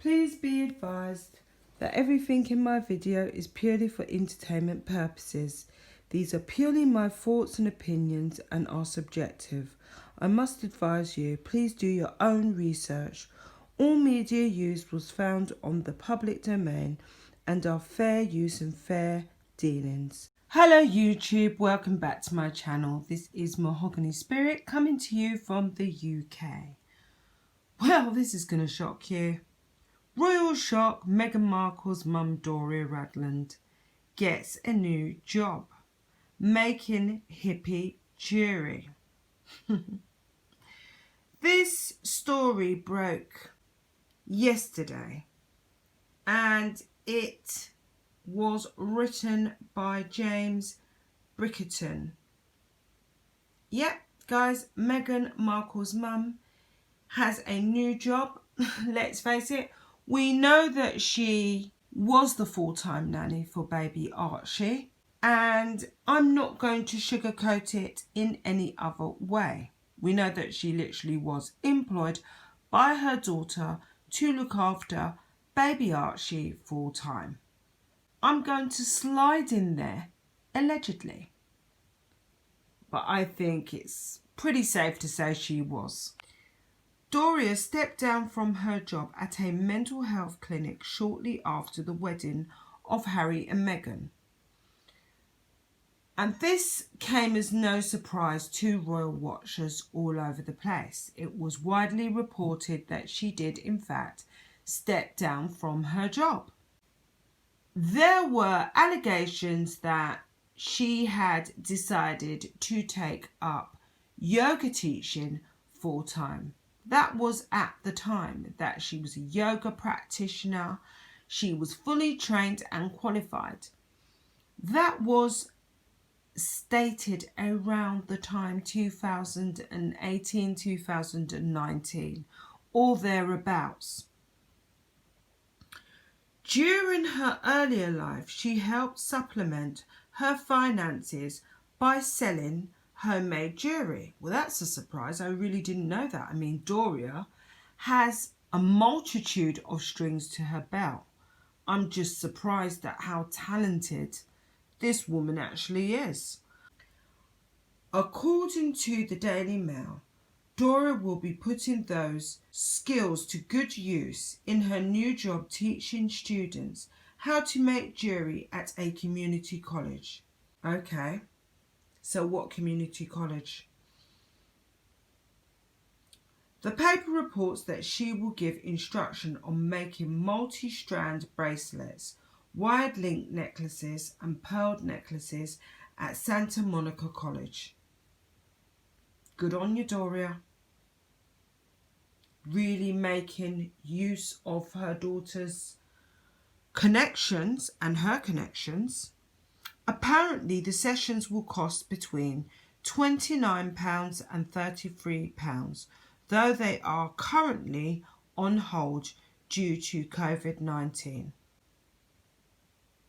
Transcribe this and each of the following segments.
Please be advised that everything in my video is purely for entertainment purposes. These are purely my thoughts and opinions and are subjective. I must advise you, please do your own research. All media used was found on the public domain and are fair use and fair dealings. Hello YouTube, welcome back to my channel. This is Mahogany Spirit coming to you from the UK. Well, this is going to shock you. Royal shock, Meghan Markle's mum Doria Ragland gets a new job, making hippie jewellery. This story broke yesterday and it was written by James Brickerton. Yep, guys, Meghan Markle's mum has a new job. Let's face it, we know that she was the full-time nanny for baby Archie, and I'm not going to sugarcoat it in any other way. We know that she literally was employed by her daughter to look after baby Archie full-time. I'm going to slide in there, allegedly. But I think it's pretty safe to say she was. Doria stepped down from her job at a mental health clinic shortly after the wedding of Harry and Meghan. And this came as no surprise to royal watchers all over the place. It was widely reported that she did, in fact, step down from her job. There were allegations that she had decided to take up yoga teaching full-time. That was at the time that she was a yoga practitioner. She was fully trained and qualified. That was stated around the time 2018, 2019, or thereabouts. During her earlier life, she helped supplement her finances by selling homemade jewellery. Well, that's a surprise. I really didn't know that. I mean, Doria has a multitude of strings to her belt. I'm just surprised at how talented this woman actually is. According to the Daily Mail, Doria will be putting those skills to good use in her new job teaching students how to make jewellery at a community college. Okay. So what community college? The paper reports that she will give instruction on making multi-strand bracelets, wired link necklaces and pearl necklaces at Santa Monica College. Good on you, Doria. Really making use of her daughter's connections and her connections. Apparently, the sessions will cost between £29 and £33, though they are currently on hold due to COVID-19,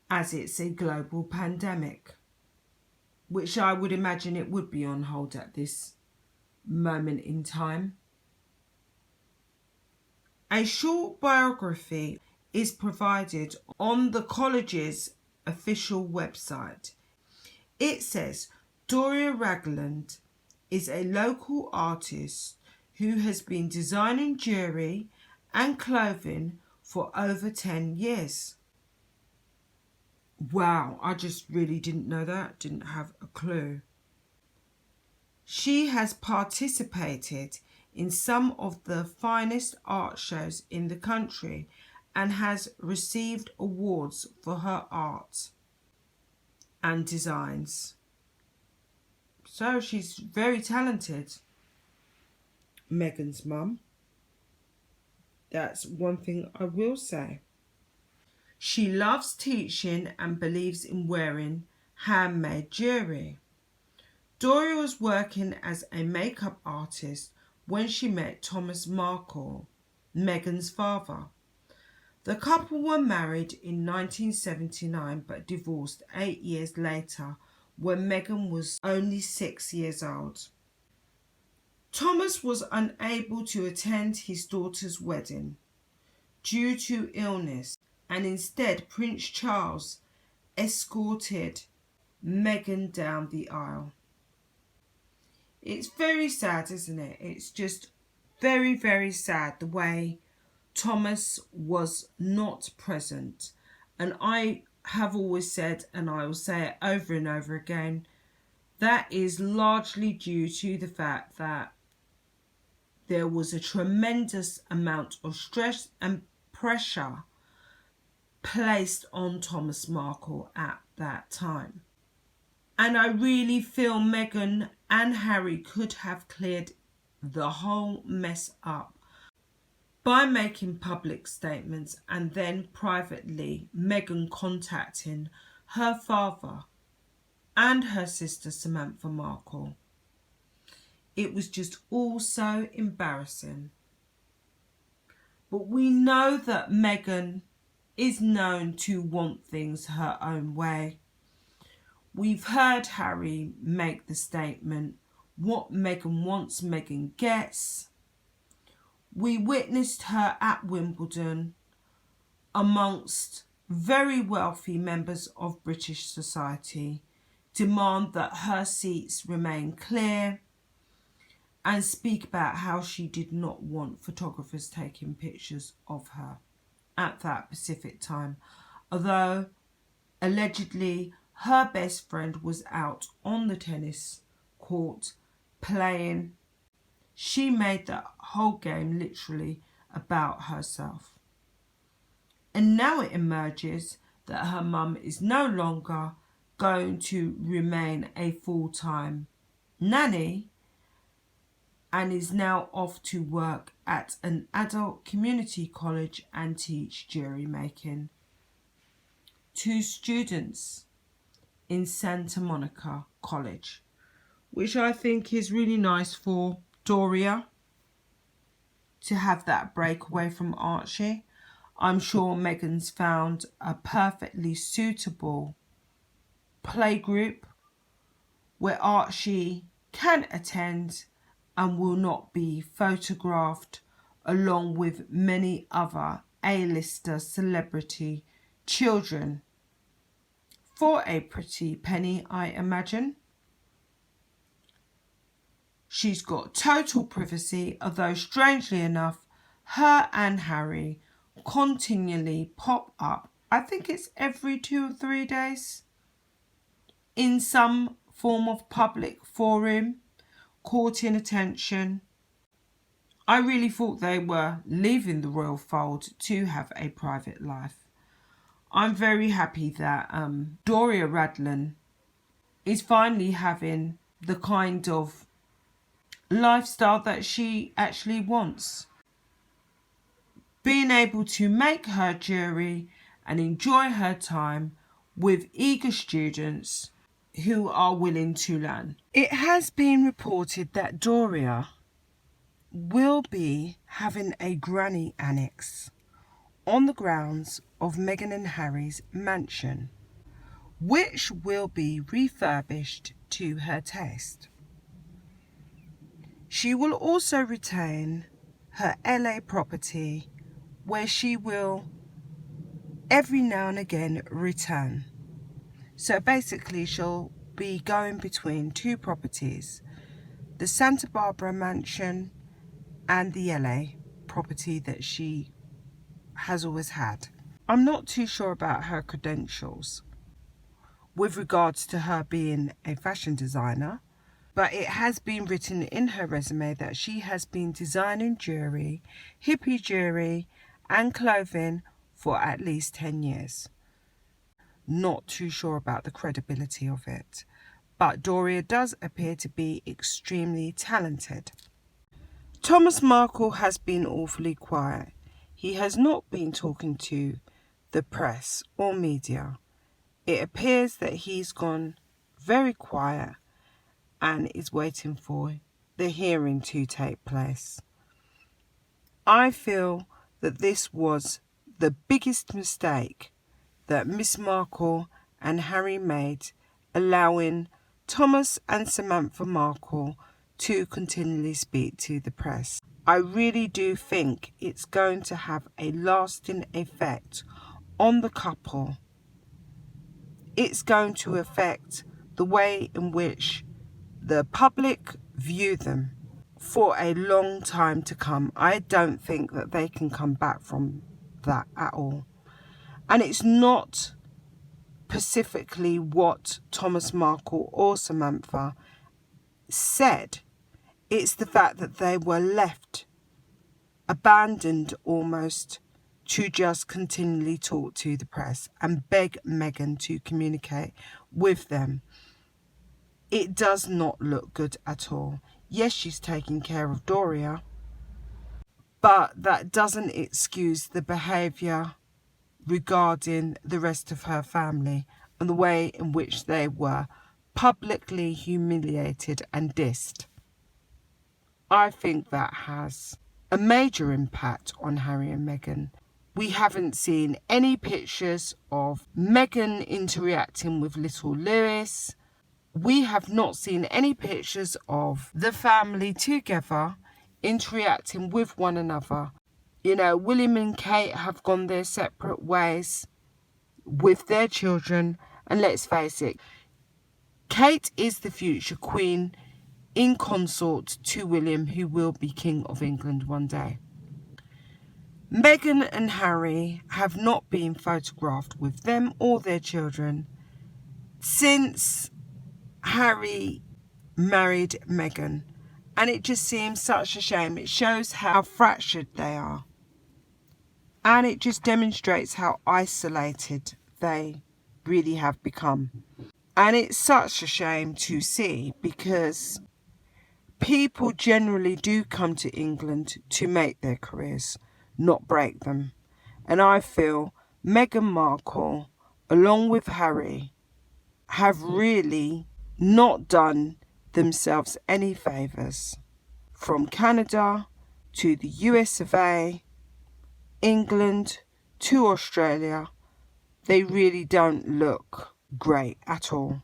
as it's a global pandemic, which I would imagine it would be on hold at this moment in time. A short biography is provided on the college's official website. It says Doria Ragland is a local artist who has been designing jewellery and clothing for over 10 years. Wow, I just really didn't know that, didn't have a clue. She has participated in some of the finest art shows in the country and has received awards for her art and designs. So she's very talented, Meghan's mum. That's one thing I will say. She loves teaching and believes in wearing handmade jewellery. Doria was working as a makeup artist when she met Thomas Markle, Meghan's father. The couple were married in 1979 but divorced 8 years later when Meghan was only 6 years old. Thomas was unable to attend his daughter's wedding. due to illness, and instead Prince Charles escorted Meghan down the aisle. It's very sad, isn't it? It's just very, very sad the way Thomas was not present. And I have always said, and I will say it over and over again, that is largely due to the fact that there was a tremendous amount of stress and pressure placed on Thomas Markle at that time. And I really feel Meghan and Harry could have cleared the whole mess up by making public statements and then privately Meghan contacting her father and her sister Samantha Markle. It was just all so embarrassing. But we know that Meghan is known to want things her own way. We've heard Harry make the statement, what Meghan wants, Meghan gets. We witnessed her at Wimbledon amongst very wealthy members of British society demand that her seats remain clear and speak about how she did not want photographers taking pictures of her at that specific time. Although allegedly her best friend was out on the tennis court playing, she made that whole game literally about herself. And now it emerges that her mum is no longer going to remain a full-time nanny and is now off to work at an adult community college and teach jury making to students in Santa Monica College, which I think is really nice for Doria to have that break away from Archie. I'm sure Meghan's found a perfectly suitable playgroup where Archie can attend and will not be photographed along with many other A-lister celebrity children for a pretty penny, I imagine. She's got total privacy, although strangely enough, her and Harry continually pop up, I think it's every 2 or 3 days, in some form of public forum, courting attention. I really thought they were leaving the royal fold to have a private life. I'm very happy that Doria Radlin is finally having the kind of lifestyle that she actually wants. Being able to make her jewellery and enjoy her time with eager students who are willing to learn. It has been reported that Doria will be having a granny annex on the grounds of Meghan and Harry's mansion, which will be refurbished to her taste. She will also retain her LA property, where she will every now and again return. So basically she'll be going between 2 properties, the Santa Barbara mansion and the LA property that she has always had. I'm not too sure about her credentials with regards to her being a fashion designer, but it has been written in her resume that she has been designing jewellery, hippie jewellery and clothing for at least 10 years. Not too sure about the credibility of it, but Doria does appear to be extremely talented. Thomas Markle has been awfully quiet. He has not been talking to the press or media. It appears that he's gone very quiet and is waiting for the hearing to take place. I feel that this was the biggest mistake that Miss Markle and Harry made, allowing Thomas and Samantha Markle to continually speak to the press. I really do think it's going to have a lasting effect on the couple. It's going to affect the way in which the public view them for a long time to come. I don't think that they can come back from that at all. And it's not specifically what Thomas Markle or Samantha said. It's the fact that they were left, abandoned almost, to just continually talk to the press and beg Meghan to communicate with them. It does not look good at all. Yes, she's taking care of Doria, but that doesn't excuse the behaviour regarding the rest of her family and the way in which they were publicly humiliated and dissed. I think that has a major impact on Harry and Meghan. We haven't seen any pictures of Meghan interacting with little Lewis. We have not seen any pictures of the family together interacting with one another. You know, William and Kate have gone their separate ways with their children. And let's face it, Kate is the future queen in consort to William, who will be King of England one day. Meghan and Harry have not been photographed with them or their children since Harry married Meghan. And it just seems such a shame. It shows how fractured they are. And it just demonstrates how isolated they really have become. And it's such a shame to see, because people generally do come to England to make their careers, not break them. And I feel Meghan Markle, along with Harry, have really not done themselves any favours. From Canada to the US of A, England to Australia, they really don't look great at all.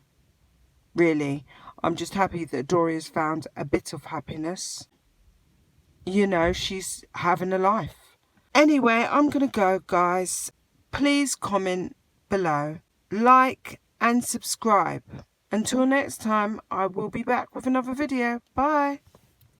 Really, I'm just happy that Doria's found a bit of happiness. You know, she's having a life. Anyway, I'm going to go, guys. Please comment below, like and subscribe. Until next time, I will be back with another video. Bye.